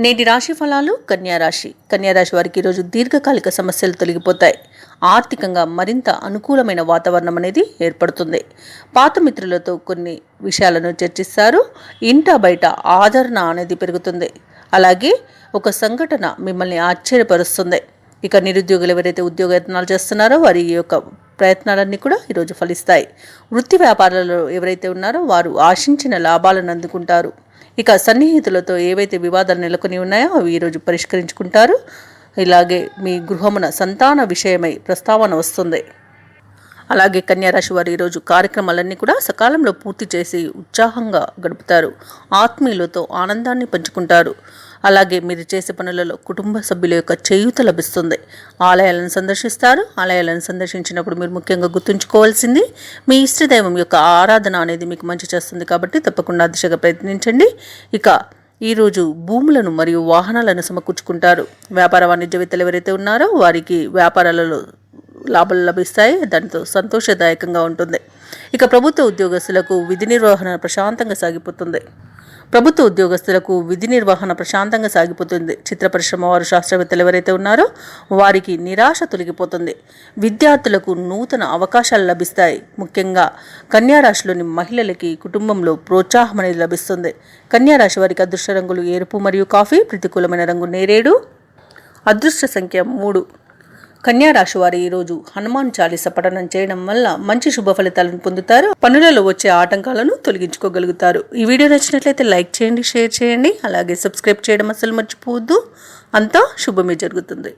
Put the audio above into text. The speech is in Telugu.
నేటి రాశి ఫలాలు. కన్యారాశి వారికి ఈరోజు దీర్ఘకాలిక సమస్యలు తొలగిపోతాయి. ఆర్థికంగా మరింత అనుకూలమైన వాతావరణం అనేది ఏర్పడుతుంది. పాత మిత్రులతో కొన్ని విషయాలను చర్చిస్తారు. ఇంట బయట ఆదరణ అనేది పెరుగుతుంది. అలాగే ఒక సంఘటన మిమ్మల్ని ఆశ్చర్యపరుస్తుంది. ఇక నిరుద్యోగులు ఎవరైతే ఉద్యోగయత్నాలు చేస్తున్నారో వారి యొక్క ప్రయత్నాలన్నీ కూడా ఈరోజు ఫలిస్తాయి. వృత్తి వ్యాపారాలలో ఎవరైతే ఉన్నారో వారు ఆశించిన లాభాలను అందుకుంటారు. ఇక సన్నిహితులతో ఏవైతే వివాదాలు నెలకొని ఉన్నాయో అవి ఈరోజు పరిష్కరించుకుంటారు. ఇలాగే మీ గృహమున సంతాన విషయమై ప్రస్తావన వస్తుంది. అలాగే కన్యారాశి వారు ఈరోజు కార్యక్రమాలన్నీ కూడా సకాలంలో పూర్తి చేసి ఉత్సాహంగా గడుపుతారు. ఆత్మీయులతో ఆనందాన్ని పంచుకుంటారు. అలాగే మీరు చేసే పనులలో కుటుంబ సభ్యుల యొక్క చేయూత లభిస్తుంది. ఆలయాలను సందర్శిస్తారు. ఆలయాలను సందర్శించినప్పుడు మీరు ముఖ్యంగా గుర్తుంచుకోవాల్సింది మీ ఇష్టదైవం యొక్క ఆరాధన అనేది మీకు మంచి చేస్తుంది. కాబట్టి తప్పకుండా దిశగా ప్రయత్నించండి. ఇక ఈరోజు భూములను మరియు వాహనాలను సమకూర్చుకుంటారు. వ్యాపార వాణిజ్యవేత్తలు ఎవరైతే ఉన్నారో వారికి వ్యాపారాలలో లాభాలు లభిస్తాయి. దాంతో సంతోషదాయకంగా ఉంటుంది. ఇక ప్రభుత్వ ఉద్యోగస్తులకు విధి నిర్వహణ ప్రశాంతంగా సాగిపోతుంది. చిత్ర పరిశ్రమ వారు, శాస్త్రవేత్తలు ఎవరైతే ఉన్నారో వారికి నిరాశ తొలగిపోతుంది. విద్యార్థులకు నూతన అవకాశాలు లభిస్తాయి. ముఖ్యంగా కన్యారాశిలోని మహిళలకి కుటుంబంలో ప్రోత్సాహం అనేది లభిస్తుంది. కన్యారాశి వారికి అదృష్ట రంగులు ఎరుపు మరియు కాఫీ. ప్రతికూలమైన రంగు నేరేడు. అదృష్ట సంఖ్య 3. కన్యారాశి వారు ఈరోజు హనుమాన్ చాలీస పఠనం చేయడం వల్ల మంచి శుభ ఫలితాలను పొందుతారు. పనులలో వచ్చే ఆటంకాలను తొలగించుకోగలుగుతారు. ఈ వీడియో నచ్చినట్లయితే లైక్ చేయండి, షేర్ చేయండి. అలాగే సబ్స్క్రైబ్ చేయడం అసలు మర్చిపోవద్దు. అంతా శుభమే జరుగుతుంది.